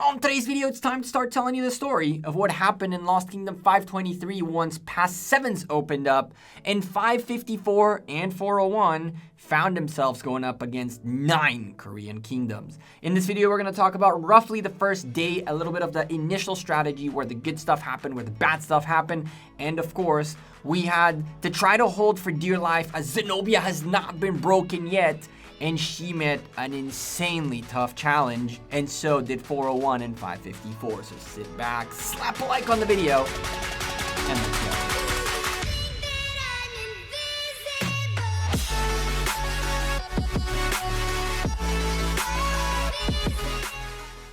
On today's video, it's time to start telling you the story of what happened in Lost Kingdom 523 once past 7s opened up and 554 and 401 found themselves going up against 9 Korean kingdoms. In this video, we're going to talk about roughly the first day, a little bit of the initial strategy, where the good stuff happened, where the bad stuff happened, and of course, we had to try to hold for dear life as Zenobia has not been broken yet. And she met an insanely tough challenge, and so did 401 and 554. So sit back, slap a like on the video, and let's go.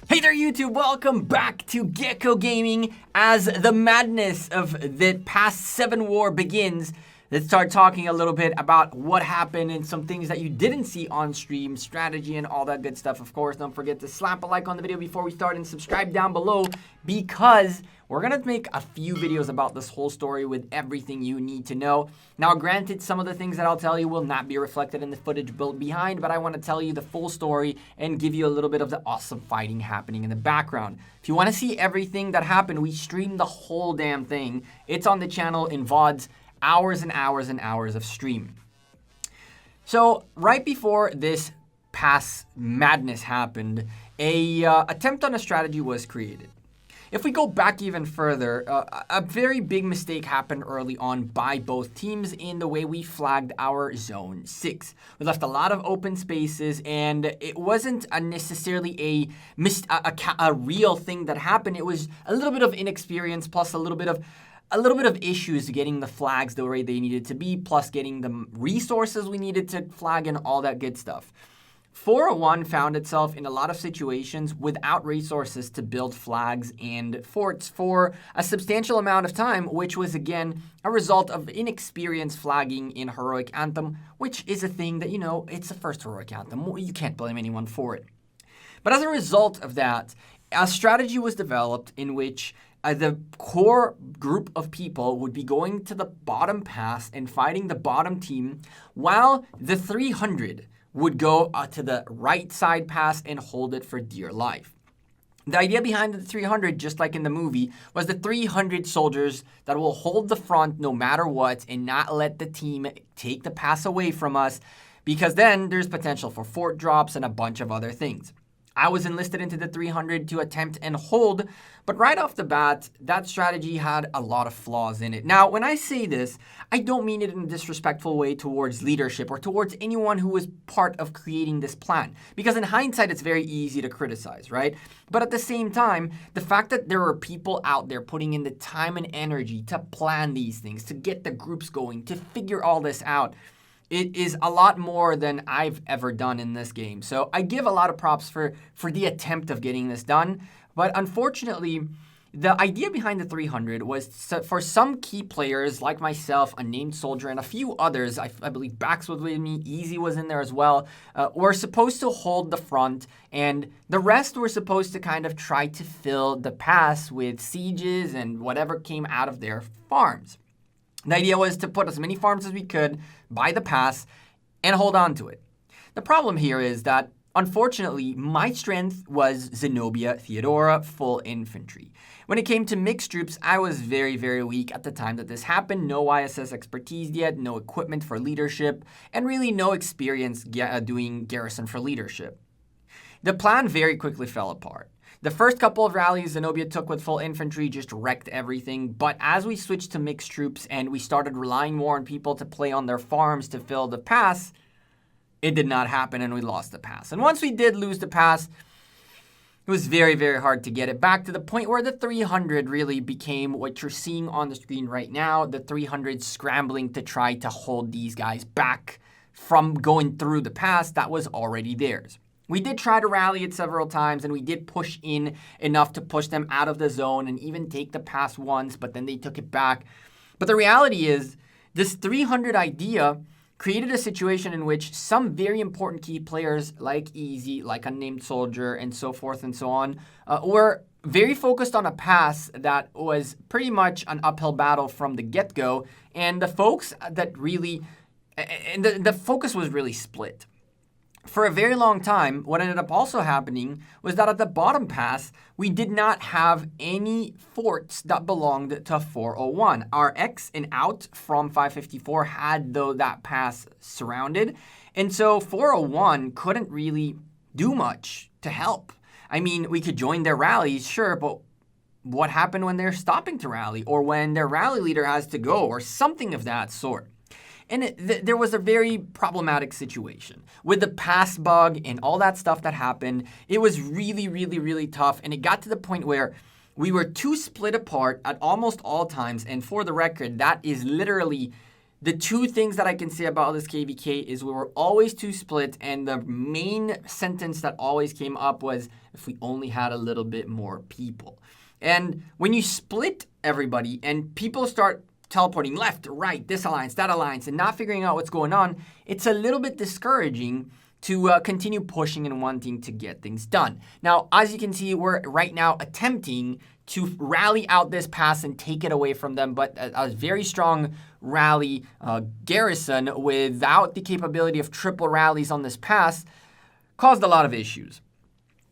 Hey there, YouTube! Welcome back to Gekko Gaming. As the madness of the past 7 war begins, let's start talking a little bit about what happened and some things that you didn't see on stream, strategy, and all that good stuff. Of course, don't forget to slap a like on the video before we start and subscribe down below, because we're going to make a few videos about this whole story with everything you need to know. Now, granted, some of the things that I'll tell you will not be reflected in the footage built behind, but I want to tell you the full story and give you a little bit of the awesome fighting happening in the background. If you want to see everything that happened, we streamed the whole damn thing. It's on the channel in VODs. Hours and hours and hours of stream. So right before this past madness happened, a attempt on a strategy was created. If we go back even further, a very big mistake happened early on by both teams in the way we flagged our Zone 6. We left a lot of open spaces, and it wasn't necessarily a real thing that happened. It was a little bit of inexperience plus a little bit of issues getting the flags the way they needed to be, plus getting the resources we needed to flag and all that good stuff. 401 found itself in a lot of situations without resources to build flags and forts for a substantial amount of time, which was again a result of inexperienced flagging in Heroic Anthem, which is a thing that, it's the first Heroic Anthem. You can't blame anyone for it. But as a result of that, a strategy was developed in which the core group of people would be going to the bottom pass and fighting the bottom team, while the 300 would go to the right side pass and hold it for dear life. The idea behind the 300, just like in the movie, was the 300 soldiers that will hold the front no matter what and not let the team take the pass away from us, because then there's potential for fort drops and a bunch of other things. I was enlisted into the 300 to attempt and hold, but right off the bat, that strategy had a lot of flaws in it. Now, when I say this, I don't mean it in a disrespectful way towards leadership or towards anyone who was part of creating this plan, because in hindsight, it's very easy to criticize, right? But at the same time, the fact that there are people out there putting in the time and energy to plan these things, to get the groups going, to figure all this out, it is a lot more than I've ever done in this game. So I give a lot of props for the attempt of getting this done. But unfortunately, the idea behind the 300 was for some key players like myself, a named soldier, and a few others, I believe Bax was with me, Easy was in there as well, were supposed to hold the front, and the rest were supposed to kind of try to fill the pass with sieges and whatever came out of their farms. The idea was to put as many farms as we could, buy the pass, and hold on to it. The problem here is that, unfortunately, my strength was Zenobia, Theodora, full infantry. When it came to mixed troops, I was very, very weak at the time that this happened. No ISS expertise yet, no equipment for leadership, and really no experience doing Garrison for leadership. The plan very quickly fell apart. The first couple of rallies Zenobia took with full infantry just wrecked everything, but as we switched to mixed troops and we started relying more on people to play on their farms to fill the pass, it did not happen and we lost the pass. And once we did lose the pass, it was very, very hard to get it back, to the point where the 300 really became what you're seeing on the screen right now, the 300 scrambling to try to hold these guys back from going through the pass that was already theirs. We did try to rally it several times, and we did push in enough to push them out of the zone and even take the pass once, but then they took it back. But the reality is, this 300 idea created a situation in which some very important key players like Easy, like Unnamed Soldier, and so forth and so on, were very focused on a pass that was pretty much an uphill battle from the get-go, and the folks that really, and the focus was really split. For a very long time, what ended up also happening was that at the bottom pass, we did not have any forts that belonged to 401. Our X and out from 554 had, though, that pass surrounded. And so 401 couldn't really do much to help. I mean, we could join their rallies, sure, but what happened when they're stopping to rally or when their rally leader has to go or something of that sort? And there was a very problematic situation with the pass bug and all that stuff that happened. It was really, really, really tough. And it got to the point where we were too split apart at almost all times. And for the record, that is literally the two things that I can say about this KVK is we were always too split. And the main sentence that always came up was, if we only had a little bit more people. And when you split everybody and people start teleporting left, right, this alliance, that alliance, and not figuring out what's going on, it's a little bit discouraging to continue pushing and wanting to get things done. Now, as you can see, we're right now attempting to rally out this pass and take it away from them, but a very strong rally Garrison without the capability of triple rallies on this pass caused a lot of issues.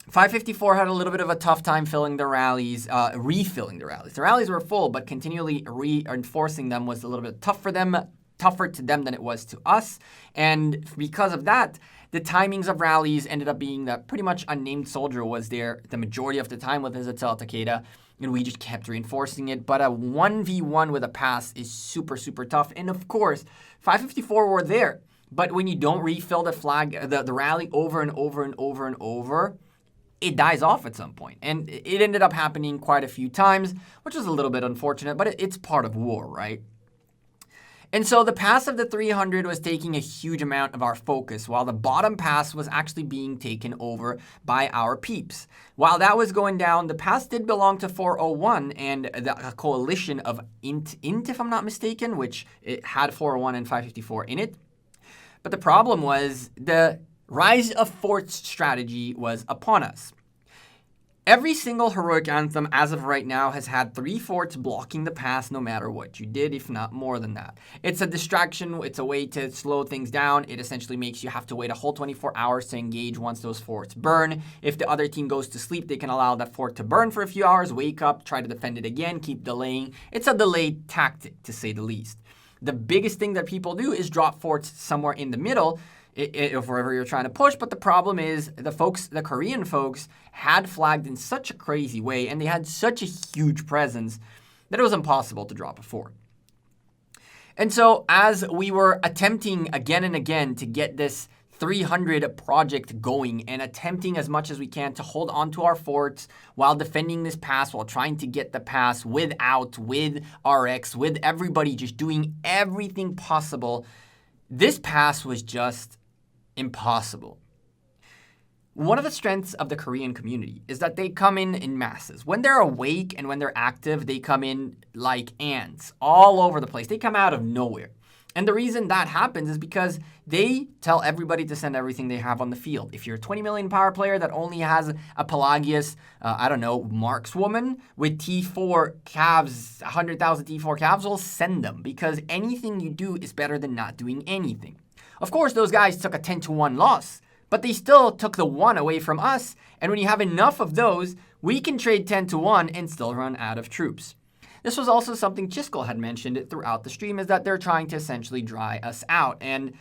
554 had a little bit of a tough time filling the rallies, refilling the rallies. The rallies were full, but continually reinforcing them was a little bit tougher to them than it was to us. And because of that, the timings of rallies ended up being that pretty much Unnamed Soldier was there the majority of the time with his Attel Takeda, and we just kept reinforcing it. But a 1v1 with a pass is super, super tough. And of course, 554 were there. But when you don't refill the flag, the rally over and over and over and over, it dies off at some point. And it ended up happening quite a few times, which was a little bit unfortunate, but it's part of war, right? And so the pass of the 300 was taking a huge amount of our focus, while the bottom pass was actually being taken over by our peeps. While that was going down, the pass did belong to 401 and the coalition of Int, if I'm not mistaken, which it had 401 and 554 in it. But the problem was the Rise of Forts strategy was upon us. Every single heroic anthem as of right now has had 3 forts blocking the pass no matter what you did, if not more than that. It's a distraction. It's a way to slow things down. It essentially makes you have to wait a whole 24 hours to engage once those forts burn. If the other team goes to sleep, they can allow that fort to burn for a few hours, wake up, try to defend it again, keep delaying. It's a delayed tactic, to say the least. The biggest thing that people do is drop forts somewhere in the middle, if wherever you're trying to push. But the problem is the Korean folks had flagged in such a crazy way, and they had such a huge presence that it was impossible to drop a fort. And so as we were attempting again and again to get this 300 project going and attempting as much as we can to hold on to our forts while defending this pass, while trying to get the pass with RX, with everybody just doing everything possible, this pass was just impossible. One of the strengths of the Korean community is that they come in masses. When they're awake and when they're active, they come in like ants all over the place. They come out of nowhere. And the reason that happens is because they tell everybody to send everything they have on the field. If you're a 20 million power player that only has a Pelagius, markswoman with T4 calves, 100,000 T4 calves, well, send them, because anything you do is better than not doing anything. Of course, those guys took a 10-1 loss, but they still took the 1 away from us. And when you have enough of those, we can trade 10-1 and still run out of troops. This was also something Chiskel had mentioned throughout the stream, is that they're trying to essentially dry us out. And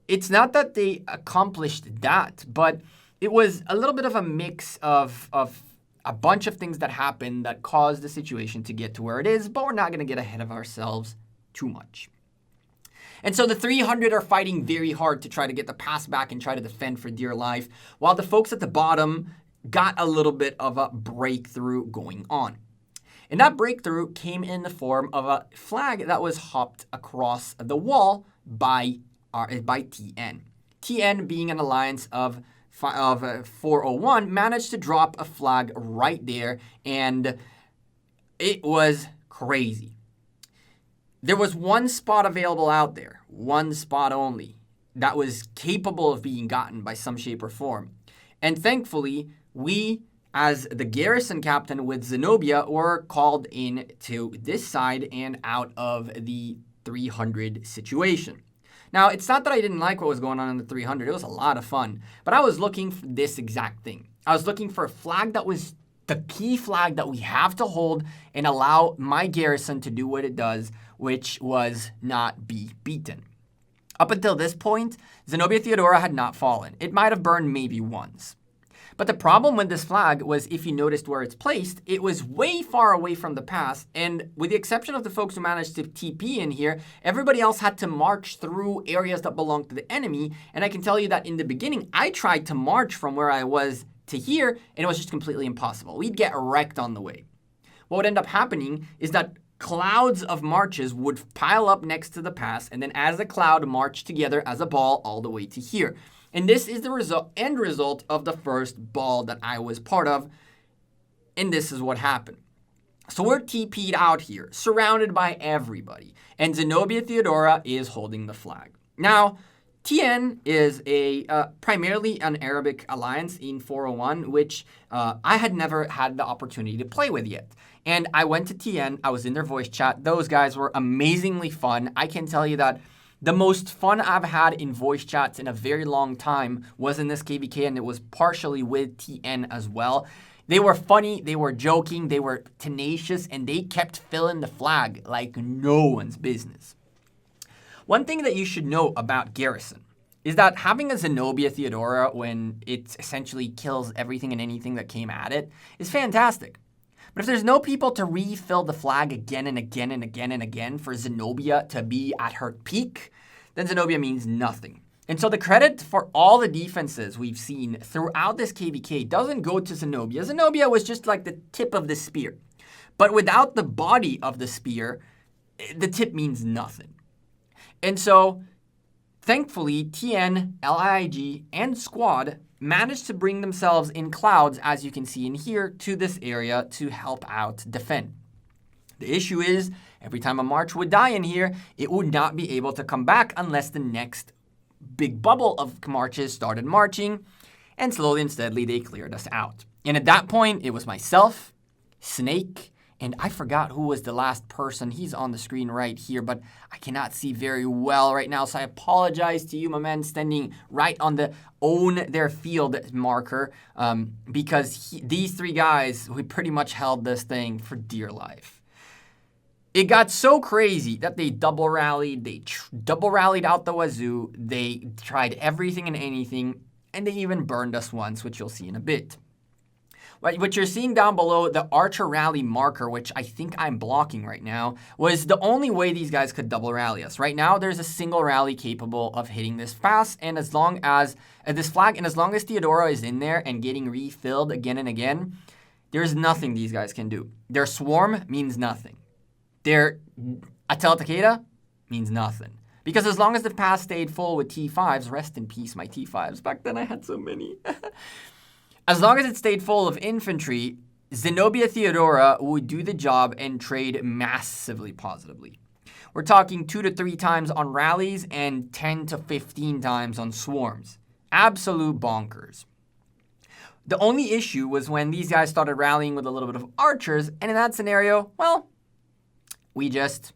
it's not that they accomplished that, but it was a little bit of a mix of a bunch of things that happened that caused the situation to get to where it is, but we're not going to get ahead of ourselves too much. And so the 300 are fighting very hard to try to get the pass back and try to defend for dear life, while the folks at the bottom got a little bit of a breakthrough going on. And that breakthrough came in the form of a flag that was hopped across the wall by TN. TN, being an alliance of 401, managed to drop a flag right there, and it was crazy. There was one spot available out there, one spot only, that was capable of being gotten by some shape or form. And thankfully, we, as the Garrison captain with Zenobia, were called in to this side and out of the 300 situation. Now, it's not that I didn't like what was going on in the 300. It was a lot of fun. But I was looking for this exact thing. I was looking for a flag that was the key flag that we have to hold and allow my garrison to do what it does, which was not be beaten. Up until this point, Zenobia Theodora had not fallen. It might have burned maybe once. But the problem with this flag was, if you noticed where it's placed, it was way far away from the pass, and with the exception of the folks who managed to TP in here, everybody else had to march through areas that belonged to the enemy, and I can tell you that in the beginning, I tried to march from where I was to here, and it was just completely impossible. We'd get wrecked on the way. What would end up happening is that clouds of marches would pile up next to the pass, and then as a cloud, march together as a ball all the way to here. And this is the end result of the first ball that I was part of, and this is what happened. So we're TP'd out here, surrounded by everybody, and Zenobia Theodora is holding the flag. Now, TN is primarily an Arabic alliance in 401, which I had never had the opportunity to play with yet. And I went to TN, I was in their voice chat. Those guys were amazingly fun. I can tell you that the most fun I've had in voice chats in a very long time was in this KVK, and it was partially with TN as well. They were funny, they were joking, they were tenacious, and they kept filling the flag like no one's business. One thing that you should know about Garrison is that having a Zenobia Theodora when it essentially kills everything and anything that came at it is fantastic. But if there's no people to refill the flag again and again and again and again for Zenobia to be at her peak, then Zenobia means nothing. And so the credit for all the defenses we've seen throughout this KVK doesn't go to Zenobia. Zenobia was just like the tip of the spear. But without the body of the spear, the tip means nothing. And so, thankfully, TN, LIIG, and Squad managed to bring themselves in clouds, as you can see in here, to this area to help out defend. The issue is, every time a march would die in here, it would not be able to come back unless the next big bubble of marches started marching, and slowly and steadily they cleared us out. And at that point, it was myself, Snake, and I forgot who was the last person. He's on the screen right here, but I cannot see very well right now. So I apologize to you, my man, standing right on the own their field marker, because these three guys, we pretty much held this thing for dear life. It got so crazy that they double rallied. They double rallied out the wazoo. They tried everything and anything, and they even burned us once, which you'll see in a bit. What you're seeing down below, the Archer Rally marker, which I think I'm blocking right now, was the only way these guys could double rally us. Right now, there's a single rally capable of hitting this pass, and as long as this flag, and as long as Theodora is in there and getting refilled again and again, there's nothing these guys can do. Their swarm means nothing. Their Atel Takeda means nothing. Because as long as the pass stayed full with T5s, rest in peace, my T5s. Back then I had so many. As long as it stayed full of infantry, Zenobia Theodora would do the job and trade massively positively. We're talking 2 to 3 times on rallies and 10 to 15 times on swarms. Absolute bonkers. The only issue was when these guys started rallying with a little bit of archers, and in that scenario, well, we just,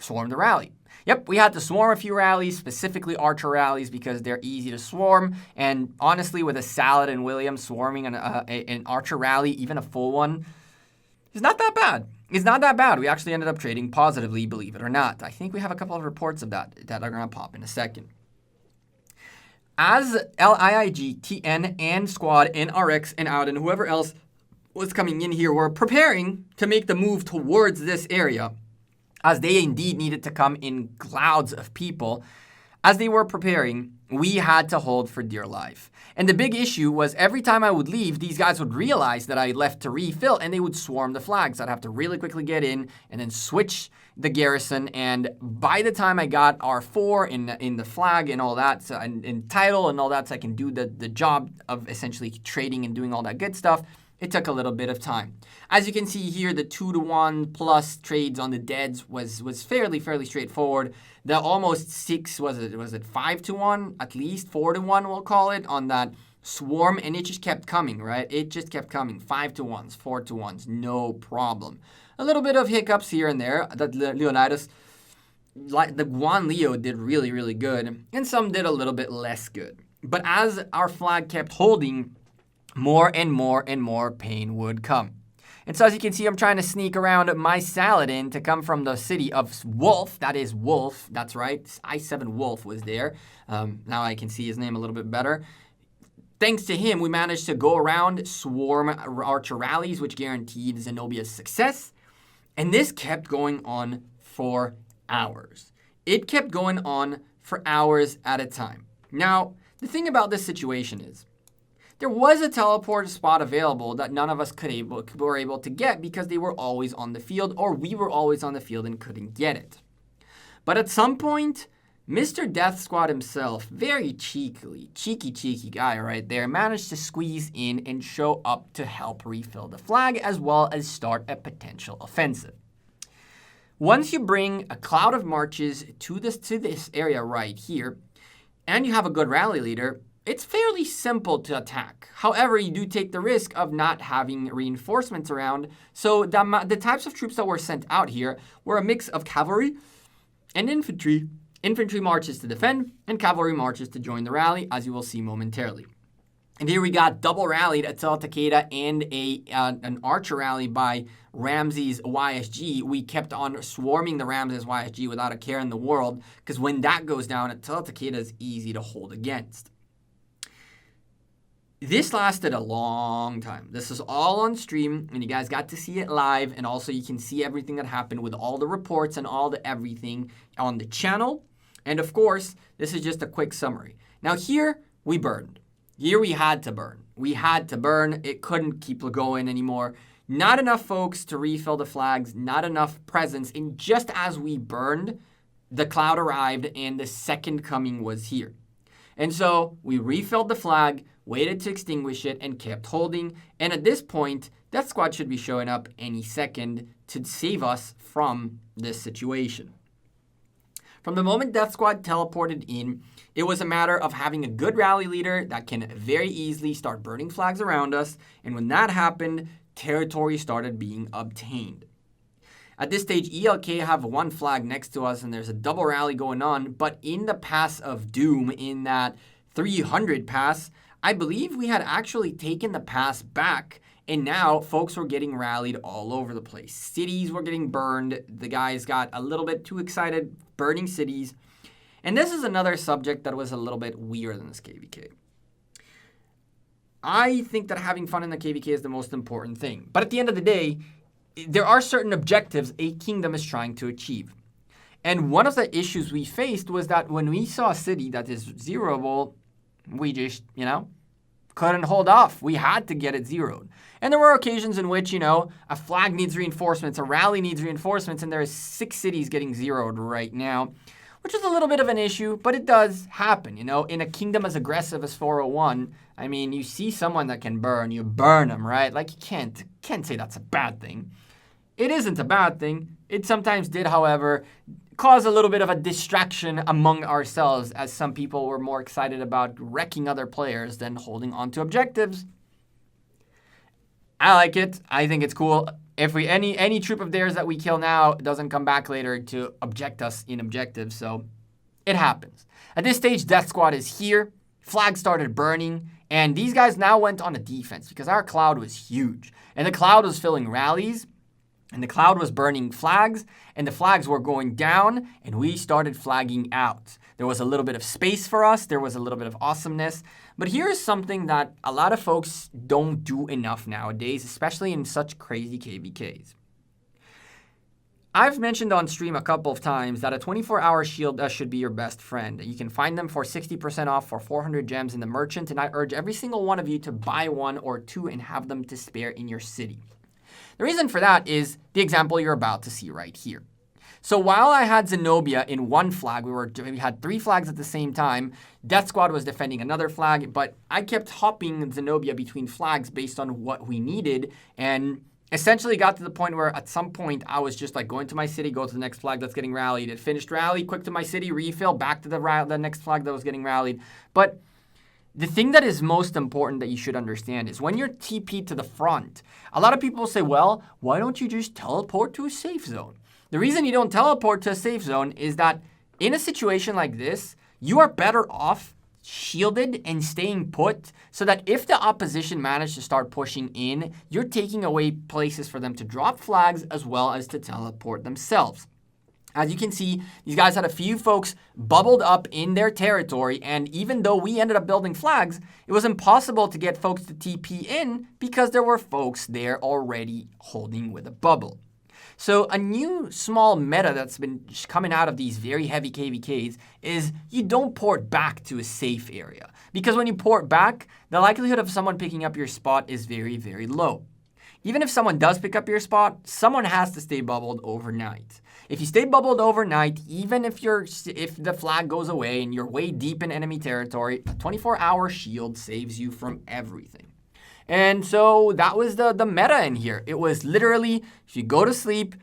swarmed the rally. Yep, we had to swarm a few rallies, specifically archer rallies, because they're easy to swarm. And honestly, with a Salad and Williams swarming an archer rally, even a full one, is not that bad. It's not that bad. We actually ended up trading positively, believe it or not. I think we have a couple of reports of that are going to pop in a second. As LIIG, TN, and Squad, and RX, and Out, and whoever else was coming in here were preparing to make the move towards this area, as they indeed needed to come in clouds of people. As they were preparing, we had to hold for dear life. And the big issue was every time I would leave, these guys would realize that I left to refill, and they would swarm the flags. I'd have to really quickly get in and then switch the garrison. And by the time I got R4 in the flag and all that, so, and in title and all that, so I can do the job of essentially trading and doing all that good stuff, it took a little bit of time. As you can see here, the 2-to-1 plus trades on the deads was fairly straightforward. The almost 6, was it 5-to-1? At least 4-to-1, we'll call it, on that swarm, and it just kept coming, right? It just kept coming. 5-to-1s, 4-to-1s, no problem. A little bit of hiccups here and there that Leonidas like the Guan Leo did really, really good, and some did a little bit less good. But as our flag kept holding, more and more and more pain would come. And so as you can see, I'm trying to sneak around my Saladin to come from the city of Wolf. That is Wolf. That's right. I7 Wolf was there. Now I can see his name a little bit better. Thanks to him, we managed to go around, swarm archer rallies, which guaranteed Zenobia's success. And this kept going on for hours. It kept going on for hours at a time. Now, the thing about this situation is, there was a teleport spot available that none of us were able to get because they were always on the field, or we were always on the field and couldn't get it. But at some point, Mr. Death Squad himself, very cheeky guy right there, managed to squeeze in and show up to help refill the flag as well as start a potential offensive. Once you bring a cloud of marches to this area right here, and you have a good rally leader, it's fairly simple to attack. However, you do take the risk of not having reinforcements around. So the types of troops that were sent out here were a mix of cavalry and infantry. Infantry marches to defend and cavalry marches to join the rally, as you will see momentarily. And here we got double rallied Atel Takeda and an archer rally by Ramses YSG. We kept on swarming the Ramses YSG without a care in the world, because when that goes down, Atel Takeda is easy to hold against. This lasted a long time. This is all on stream, and you guys got to see it live, and also you can see everything that happened with all the reports and all the everything on the channel. And of course, this is just a quick summary. Now here, we burned. Here we had to burn. We had to burn. It couldn't keep going anymore. Not enough folks to refill the flags, not enough presence, and just as we burned, the cloud arrived and the second coming was here. And so we refilled the flag, waited to extinguish it, and kept holding. And at this point, Death Squad should be showing up any second to save us from this situation. From the moment Death Squad teleported in, it was a matter of having a good rally leader that can very easily start burning flags around us. And when that happened, territory started being obtained. At this stage, ELK have one flag next to us, and there's a double rally going on. But in the Pass of Doom, in that 300 pass, I believe we had actually taken the pass back, and now folks were getting rallied all over the place. Cities were getting burned. The guys got a little bit too excited burning cities. And this is another subject that was a little bit weird in this KVK. I think that having fun in the KVK is the most important thing. But at the end of the day, there are certain objectives a kingdom is trying to achieve. And one of the issues we faced was that when we saw a city that is zeroable, we just, couldn't hold off. We had to get it zeroed. And there were occasions in which, a flag needs reinforcements, a rally needs reinforcements, and there are 6 cities getting zeroed right now, which is a little bit of an issue, but it does happen. In a kingdom as aggressive as 401, you see someone that can burn, you burn them, right? Like, you can't say that's a bad thing. It isn't a bad thing. It sometimes did, however, cause a little bit of a distraction among ourselves, as some people were more excited about wrecking other players than holding on to objectives. I like it. I think it's cool. If any troop of theirs that we kill now doesn't come back later to object us in objectives, so it happens. At this stage, Death Squad is here. Flag started burning, and these guys now went on a defense because our cloud was huge, and the cloud was filling rallies. And the cloud was burning flags, and the flags were going down, and we started flagging out. There was a little bit of space for us. There was a little bit of awesomeness. But here's something that a lot of folks don't do enough nowadays, especially in such crazy KVKs. I've mentioned on stream a couple of times that a 24-hour shield should be your best friend. You can find them for 60% off for 400 gems in the merchant, and I urge every single one of you to buy 1 or 2 and have them to spare in your city. The reason for that is the example you're about to see right here. So while I had Zenobia in one flag, we had 3 flags at the same time. Death Squad was defending another flag, but I kept hopping Zenobia between flags based on what we needed, and essentially got to the point where at some point I was just like going to my city, go to the next flag that's getting rallied. It finished rally, quick to my city, refill, back to the next flag that was getting rallied. But the thing that is most important that you should understand is when you're TP to the front, a lot of people say, well, why don't you just teleport to a safe zone? The reason you don't teleport to a safe zone is that in a situation like this, you are better off shielded and staying put so that if the opposition managed to start pushing in, you're taking away places for them to drop flags as well as to teleport themselves. As you can see, these guys had a few folks bubbled up in their territory, and even though we ended up building flags, it was impossible to get folks to TP in because there were folks there already holding with a bubble. So a new small meta that's been coming out of these very heavy KVKs is you don't port back to a safe area. Because when you port back, the likelihood of someone picking up your spot is very, very low. Even if someone does pick up your spot, someone has to stay bubbled overnight. If you stay bubbled overnight, even if the flag goes away and you're way deep in enemy territory, a 24-hour shield saves you from everything. And so that was the meta in here. It was literally, if you go to sleep,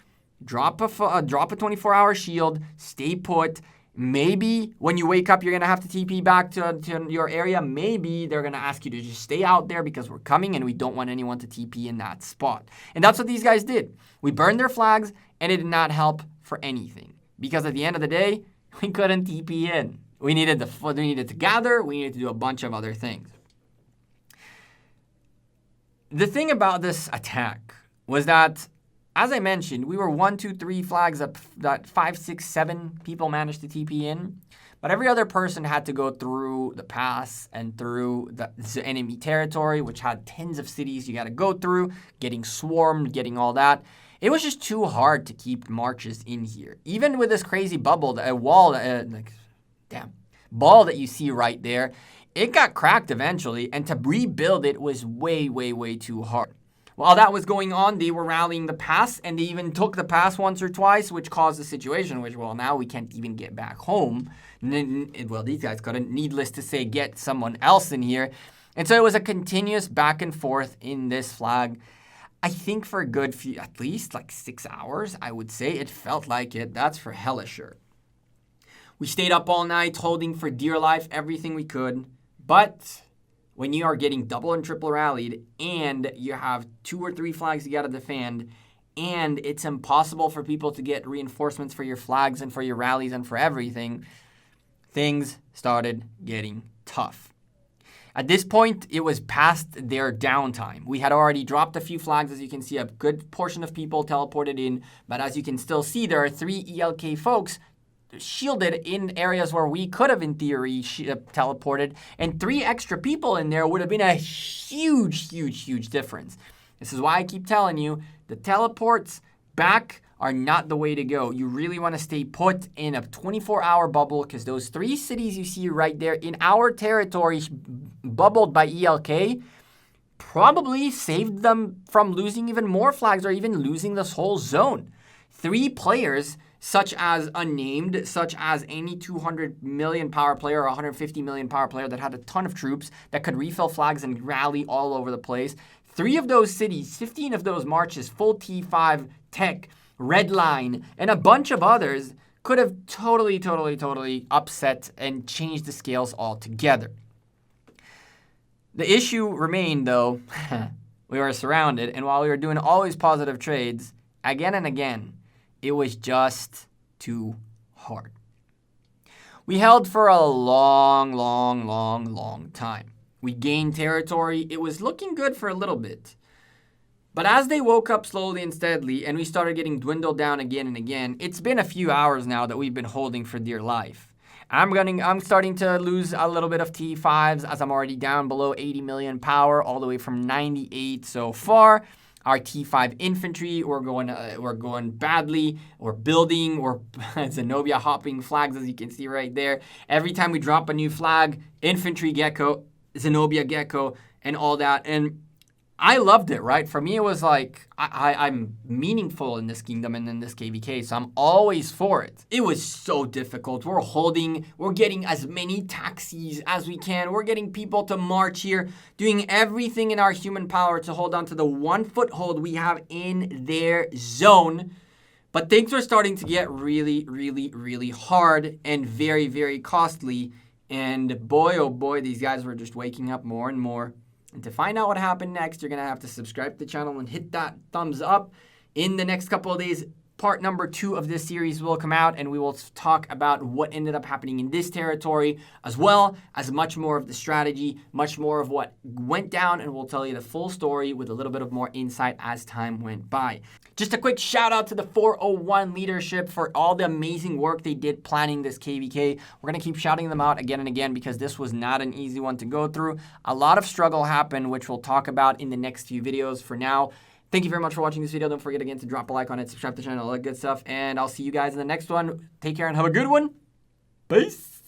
drop a 24-hour shield, stay put. Maybe when you wake up, you're going to have to TP back to your area. Maybe they're going to ask you to just stay out there because we're coming and we don't want anyone to TP in that spot. And that's what these guys did. We burned their flags and it did not help for anything. Because at the end of the day, we couldn't TP in. We needed to gather. We needed to do a bunch of other things. The thing about this attack was that, as I mentioned, we were 1, 2, 3 flags up that 5, 6, 7 people managed to TP in. But every other person had to go through the pass and through the enemy territory, which had tens of cities you got to go through, getting swarmed, getting all that. It was just too hard to keep marches in here. Even with this crazy bubble, ball that you see right there, it got cracked eventually, and to rebuild it was way, way, way too hard. While that was going on, they were rallying the pass, and they even took the pass once or twice, which caused a situation which, well, now we can't even get back home. Well, these guys couldn't, needless to say, get someone else in here. And so it was a continuous back and forth in this flag. I think for a good few, at least like 6 hours, I would say. It felt like it. That's for hella sure. We stayed up all night, holding for dear life everything we could. But when you are getting double and triple rallied and you have 2 or 3 flags you got to defend, and it's impossible for people to get reinforcements for your flags and for your rallies and for everything, things started getting tough. At this point, it was past their downtime. We had already dropped a few flags. As you can see, a good portion of people teleported in. But as you can still see, there are 3 ELK folks shielded in areas where we could have, in theory, teleported. And 3 extra people in there would have been a huge, huge, huge difference. This is why I keep telling you, the teleports back are not the way to go. You really want to stay put in a 24-hour bubble, because those 3 cities you see right there in our territory bubbled by ELK probably saved them from losing even more flags or even losing this whole zone. 3 players, such as unnamed, such as any 200 million power player or 150 million power player that had a ton of troops that could refill flags and rally all over the place. 3 of those cities, 15 of those marches, full T5 tech, red line, and a bunch of others could have totally upset and changed the scales altogether. The issue remained, though, we were surrounded, and while we were doing always positive trades, again and again, it was just too hard. We held for a long time. We gained territory. It was looking good for a little bit. But as they woke up slowly and steadily, and we started getting dwindled down again and again, it's been a few hours now that we've been holding for dear life. I'm starting to lose a little bit of T5s as I'm already down below 80 million power, all the way from 98 so far. Our T5 infantry, we're going badly. We're building, we're Zenobia hopping flags, as you can see right there. Every time we drop a new flag, infantry Gekko, Zenobia Gekko, and all that. And I loved it, right? For me, it was like, I'm meaningful in this kingdom and in this KVK, so I'm always for it. It was so difficult. We're getting as many taxis as we can. We're getting people to march here, doing everything in our human power to hold on to the 1 foothold we have in their zone. But things were starting to get really hard and very, very costly. And boy, oh boy, these guys were just waking up more and more. And to find out what happened next, you're going to have to subscribe to the channel and hit that thumbs up. In the next couple of days, part number 2 of this series will come out, and we will talk about what ended up happening in this territory, as well as much more of the strategy, much more of what went down, and we'll tell you the full story with a little bit of more insight as time went by. Just a quick shout out to the 401 leadership for all the amazing work they did planning this KVK. We're going to keep shouting them out again and again because this was not an easy one to go through. A lot of struggle happened, which we'll talk about in the next few videos. For now, thank you very much for watching this video. Don't forget again to drop a like on it, subscribe to the channel, all that good stuff. And I'll see you guys in the next one. Take care and have a good one. Peace.